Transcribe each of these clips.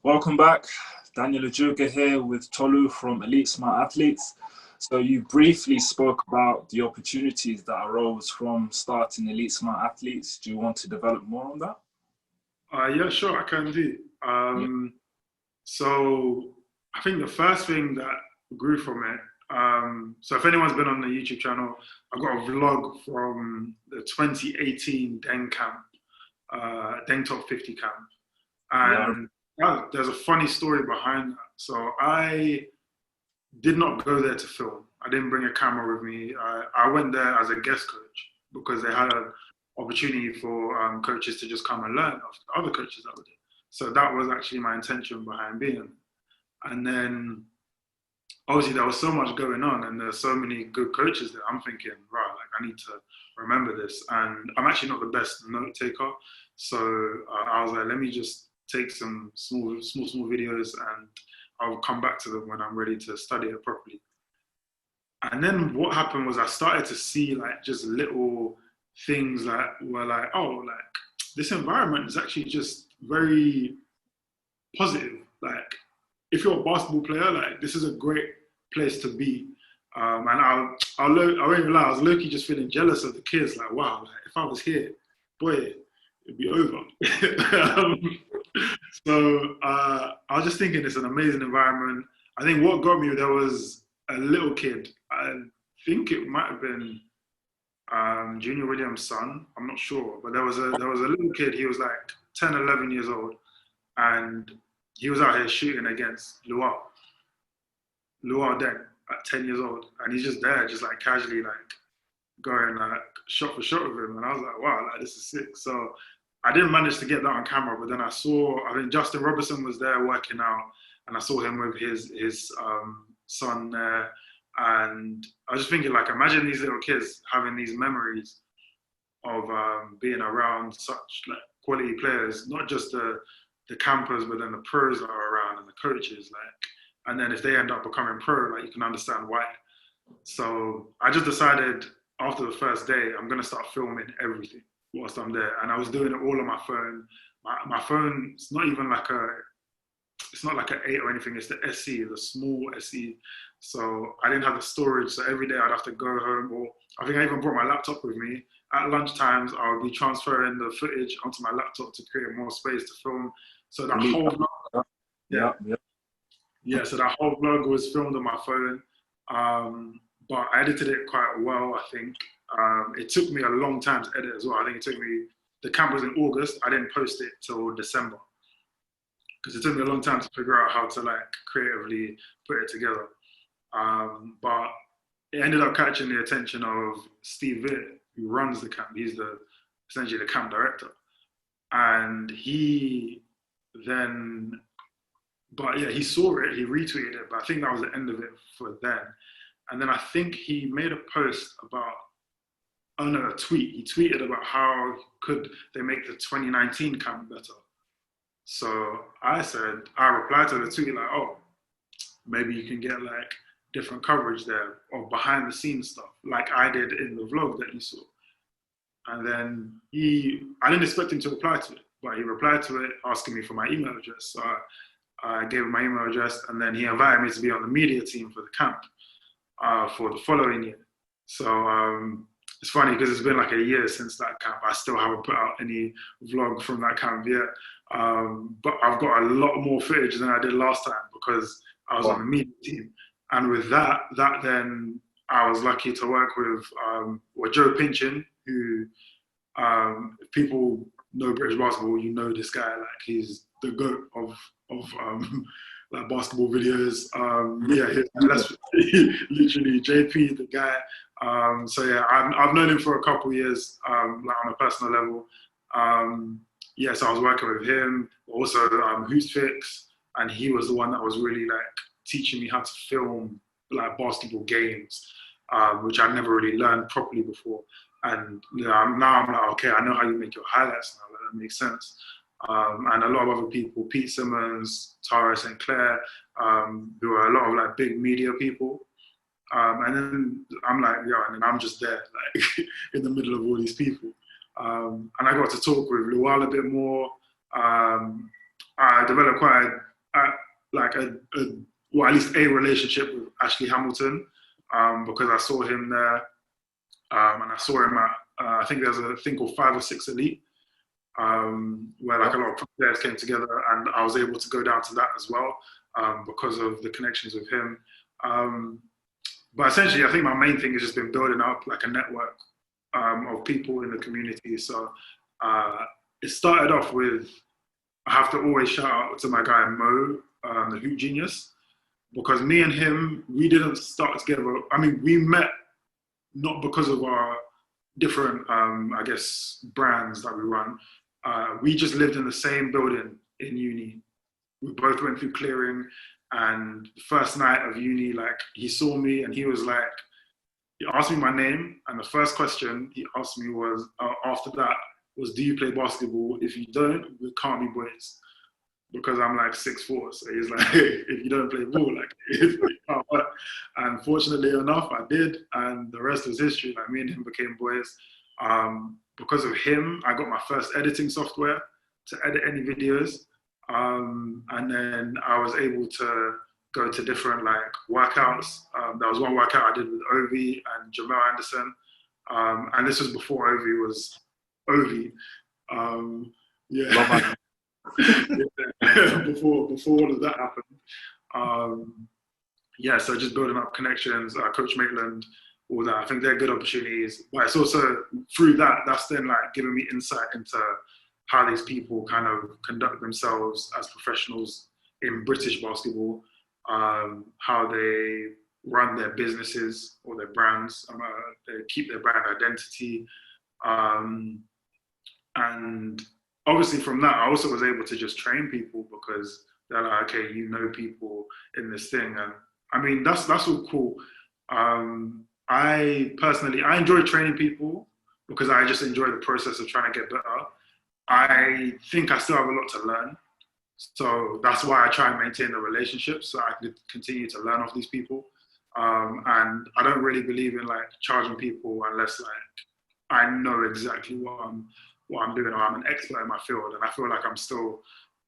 Welcome back. Daniel Ajuga here with Tolu from Elite Smart Athletes. So you briefly spoke about the opportunities that arose from starting Elite Smart Athletes. Do you want to develop more on that? Yeah, sure, I can do. So I think the first thing that grew from it, so if anyone's been on the YouTube channel, I've got a vlog from the 2018 Deng camp, Deng Top 50 camp. And there's a funny story behind that. So I did not go there to film. I didn't bring a camera with me. I went there as a guest coach because they had an opportunity for coaches to just come and learn off the other coaches that were there. So that was actually my intention behind being there. And then obviously there was so much going on and there's so many good coaches there. I'm thinking, right, like I need to remember this. And I'm actually not the best note taker. So I was like, let me just take some small videos and I'll come back to them when I'm ready to study it properly. And then what happened was I started to see like just little things that were like, oh, like this environment is actually just very positive. Like if you're a basketball player, like this is a great place to be. And I won't even lie, I was low-key just feeling jealous of the kids. Like, wow, like, if I was here, boy, it'd be over. So I was just thinking it's an amazing environment. I think what got me, there was a little kid. I think it might have been Junior Williams' son. I'm not sure, but there was a little kid. He was like 10, 11 years old, and he was out here shooting against Luau Deng at 10 years old, and he's just there, just like casually like going like shot for shot with him, and I was like, wow, like this is sick. So I didn't manage to get that on camera, but then I think Justin Robertson was there working out, and I saw him with his son there. And I was just thinking, like, imagine these little kids having these memories of being around such like quality players, not just the campers, but then the pros that are around and the coaches. Like, and then if they end up becoming pro, like you can understand why. So I just decided after the first day, I'm gonna start filming everything whilst I'm there, and I was doing it all on my phone. My phone, it's not like an 8 or anything. It's the SE, the small SE. So I didn't have the storage. So every day I'd have to go home, or I think I even brought my laptop with me. At lunch times, I would be transferring the footage onto my laptop to create more space to film. So that whole vlog, so that whole vlog was filmed on my phone. But I edited it quite well, I think. It took me a long time to edit as well. I think the camp was in August. I didn't post it till December, because it took me a long time to figure out how to like creatively put it together. But it ended up catching the attention of Steve Vitt, who runs the camp. He's essentially the camp director. And he saw it, he retweeted it, but I think that was the end of it for then. And then I think he made a post about, a tweet. He tweeted about how could they make the 2019 camp better. So I replied to the tweet like, oh, maybe you can get like different coverage there of behind the scenes stuff, like I did in the vlog that you saw. And then I didn't expect him to reply to it, but he replied to it asking me for my email address. So I gave him my email address, and then he invited me to be on the media team for the camp for the following year. So it's funny because it's been like a year since that camp. I still haven't put out any vlog from that camp yet. But I've got a lot more footage than I did last time because I was on the media team. And with that then I was lucky to work with Joe Pinchin, who, if people know British basketball, you know this guy, like he's the GOAT of like basketball videos. Literally JP, the guy. So yeah, I've known him for a couple of years, like on a personal level. So I was working with him, also Who's Fix, and he was the one that was really like teaching me how to film like basketball games, which I'd never really learned properly before. And now I'm like, okay, I know how you make your highlights now. That makes sense. And a lot of other people, Pete Simmons, Tara St. Clair, who are a lot of like big media people. And then I'm like, and then I'm just there, like in the middle of all these people. And I got to talk with Luau a bit more. I developed quite a like well, at least a relationship with Ashley Hamilton, because I saw him there, and I saw him at I think there's a thing called 5 or 6 Elite, where like a lot of players came together, and I was able to go down to that as well, because of the connections with him. But essentially, I think my main thing has just been building up like a network of people in the community. So it started off with, I have to always shout out to my guy Mo, the Hoop Genius, because me and him, we didn't start together. I mean, we met not because of our different, I guess, brands that we run. We just lived in the same building in uni. We both went through clearing, and the first night of uni, like, he saw me and he was like, he asked me my name, and the first question he asked me was, after that, was, do you play basketball? If you don't, we can't be boys. Because I'm like 6'4", so he's like, if you don't play ball, like, it can't work. And fortunately enough, I did, and the rest was history. Like, me and him became boys. Because of him, I got my first editing software to edit any videos. And then I was able to go to different like workouts. There was one workout I did with Ovi and Jamel Anderson. And this was before Ovi was Ovi. Yeah. before all of that happened. Yeah, so just building up connections, Coach Maitland, all that. I think they're good opportunities. But it's also through that, that's then like giving me insight into how these people kind of conduct themselves as professionals in British basketball, how they run their businesses or their brands, they keep their brand identity. And obviously from that, I also was able to just train people because they're like, okay, you know people in this thing. And I mean, that's all cool. I personally enjoy training people because I just enjoy the process of trying to get better. I think I still have a lot to learn. So that's why I try and maintain the relationship so I can continue to learn off these people. And I don't really believe in like charging people unless like I know exactly what I'm doing, or I'm an expert in my field. And I feel like I'm still,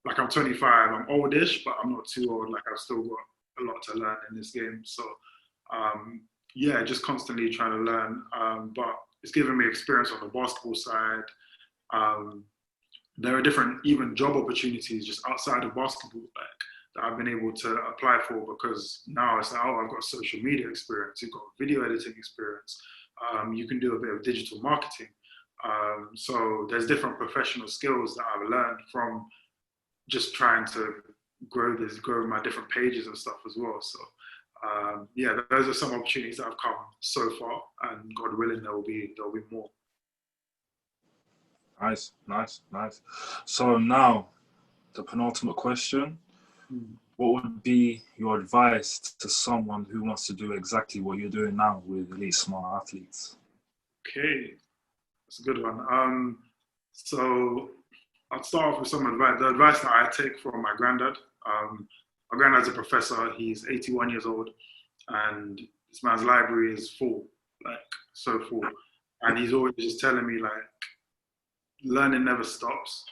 like, I'm 25, I'm oldish, but I'm not too old. Like, I've still got a lot to learn in this game. So yeah, just constantly trying to learn. But it's given me experience on the basketball side. There are different even job opportunities just outside of basketball, like, that I've been able to apply for, because now it's like, oh, I've got social media experience, you've got video editing experience, you can do a bit of digital marketing. So there's different professional skills that I've learned from just trying to grow my different pages and stuff as well. So yeah, those are some opportunities that have come so far, and God willing, there'll be more. Nice. So now, the penultimate question. What would be your advice to someone who wants to do exactly what you're doing now with Elite Smart Athletes? Okay, that's a good one. So I'll start off with some advice. The advice that I take from my granddad. My granddad's a professor. He's 81 years old, and this man's library is full, like, so full. And he's always just telling me, like, learning never stops.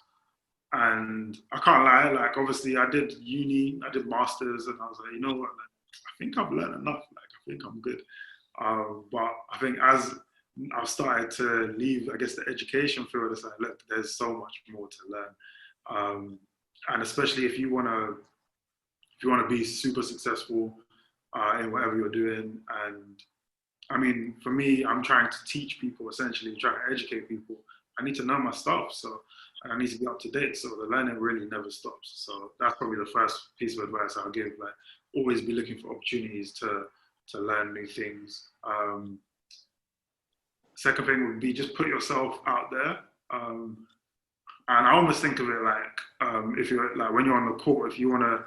And I can't lie, like, obviously I did uni, I did masters, and I was like, you know what, like, I think I've learned enough, like, I think I'm good. But I think as I've started to leave, I guess, the education field, it's like, look, there's so much more to learn. And especially if you want to be super successful in whatever you're doing. And I mean, for me, I'm trying to teach people, essentially, trying to educate people. I need to know my stuff, so I need to be up to date. So the learning really never stops. So that's probably the first piece of advice I'll give. Like, always be looking for opportunities to learn new things. Second thing would be just put yourself out there. And I almost think of it like, if you're like, when you're on the court, if you want to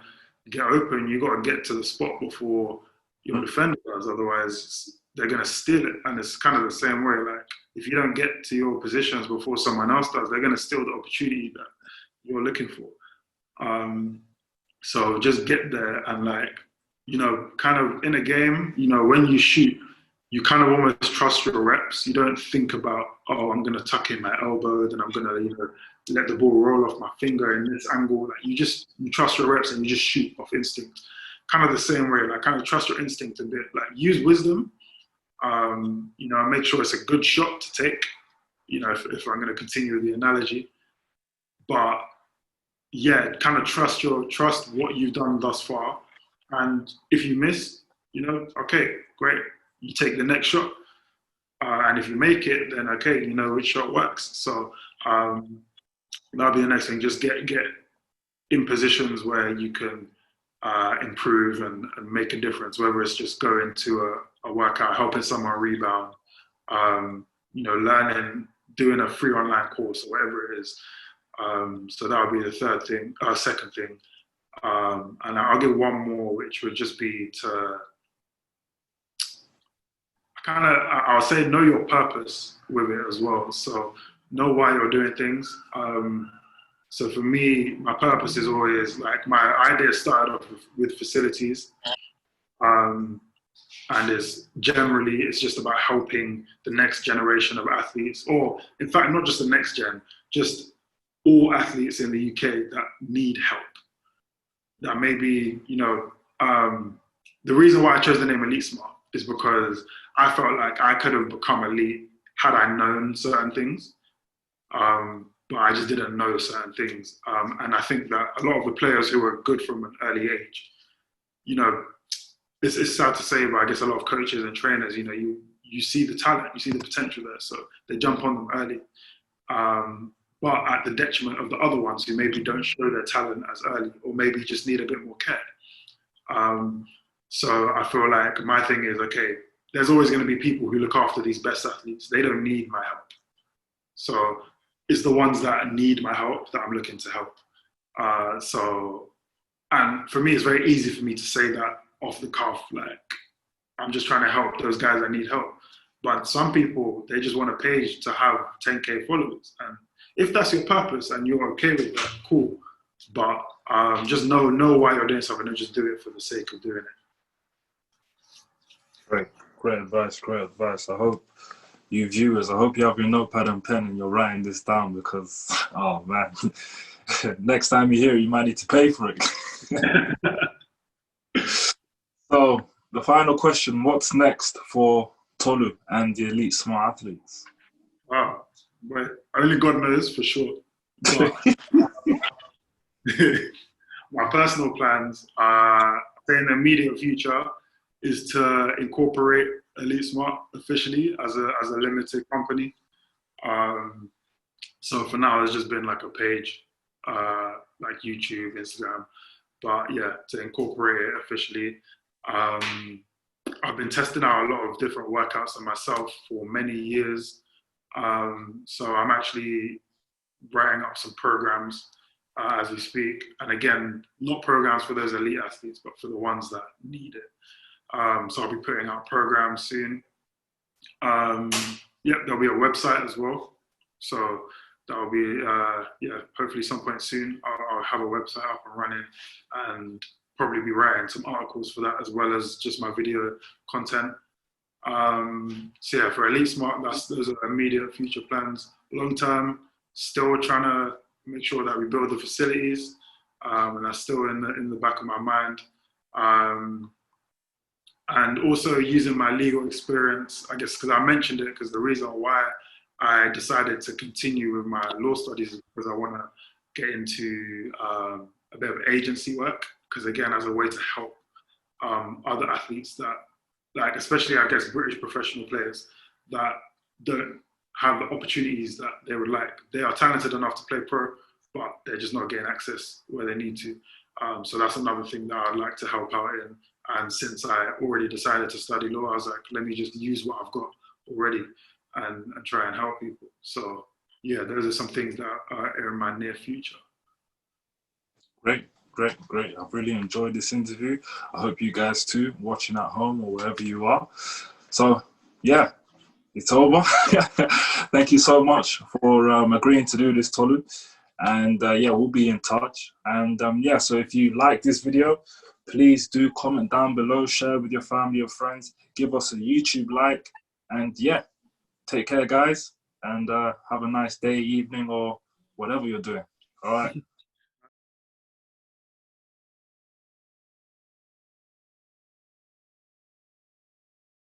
get open, you got to get to the spot before your defender does. Otherwise, they're going to steal it. And it's kind of the same way. Like, if you don't get to your positions before someone else does, they're going to steal the opportunity that you're looking for. So just get there, and, like, you know, kind of in a game, you know, when you shoot, you kind of almost trust your reps. You don't think about, oh, I'm going to tuck in my elbow, then I'm going to, you know, let the ball roll off my finger in this angle. Like you trust your reps and you just shoot off instinct. Kind of the same way, like kind of trust your instinct a bit. Like use wisdom, you know, make sure it's a good shot to take, you know, if I'm going to continue with the analogy. But yeah, kind of trust what you've done thus far. And if you miss, you know, okay, great. You take the next shot. And if you make it, then okay, you know which shot works. So that'll be the next thing. Just get in positions where you can improve and make a difference, whether it's just going to a workout, helping someone rebound, you know, learning, doing a free online course or whatever it is. So that would be the second thing. And I'll give one more, which would just be to I'll say know your purpose with it as well. So know why you're doing things. So for me, my purpose is always like my idea started off with facilities. And it's just about helping the next generation of athletes, or in fact, not just the next gen, just all athletes in the UK that need help. That maybe, you know, the reason why I chose the name Elite Smart is because I felt like I could have become elite had I known certain things, but I just didn't know certain things. And I think that a lot of the players who were good from an early age, you know, it's sad to say, but I guess a lot of coaches and trainers, you know, you see the talent, you see the potential there, so they jump on them early. But at the detriment of the other ones who maybe don't show their talent as early, or maybe just need a bit more care. So I feel like my thing is, okay, there's always going to be people who look after these best athletes. They don't need my help. So it's the ones that need my help that I'm looking to help. And for me, it's very easy for me to say that off the cuff, like, I'm just trying to help those guys that need help. But some people, they just want a page to have 10K followers. And if that's your purpose and you're okay with that, cool. But just know why you're doing something and just do it for the sake of doing it. Great advice. I hope you viewers, I hope you have your notepad and pen and you're writing this down, because, oh man, next time you hear it, you might need to pay for it. So the final question, what's next for Tolu and the Elite Smart Athletes? Wow, well, only God knows for sure. But my personal plans in the immediate future is to incorporate Elite Smart officially as a limited company. So for now, it's just been like a page, like YouTube, Instagram. But yeah, to incorporate it officially. I've been testing out a lot of different workouts on myself for many years. So I'm actually writing up some programs as we speak. And again, not programs for those elite athletes, but for the ones that need it. So I'll be putting out programs soon. Yeah, there'll be a website as well. So that'll be, hopefully some point soon, I'll have a website up and running, and probably be writing some articles for that, as well as just my video content. So yeah, for Elite Smart, those are immediate future plans. Long term, still trying to make sure that we build the facilities, and that's still in the back of my mind. And also using my legal experience, I guess, because I mentioned it, because the reason why I decided to continue with my law studies is because I want to get into a bit of agency work, because again, as a way to help other athletes that, like, especially, I guess, British professional players that don't have the opportunities that they would like. They are talented enough to play pro, but they're just not getting access where they need to. So that's another thing that I'd like to help out in. And since I already decided to study law, I was like, let me just use what I've got already and try and help people. So yeah, those are some things that are in my near future. Great. I've really enjoyed this interview. I hope you guys too, watching at home or wherever you are. So yeah, it's over. Thank you so much for agreeing to do this, Tolu. And yeah, we'll be in touch. And yeah, so if you like this video, please do comment down below, share with your family or friends, give us a YouTube like, and yeah, take care guys, and have a nice day, evening, or whatever you're doing. All right.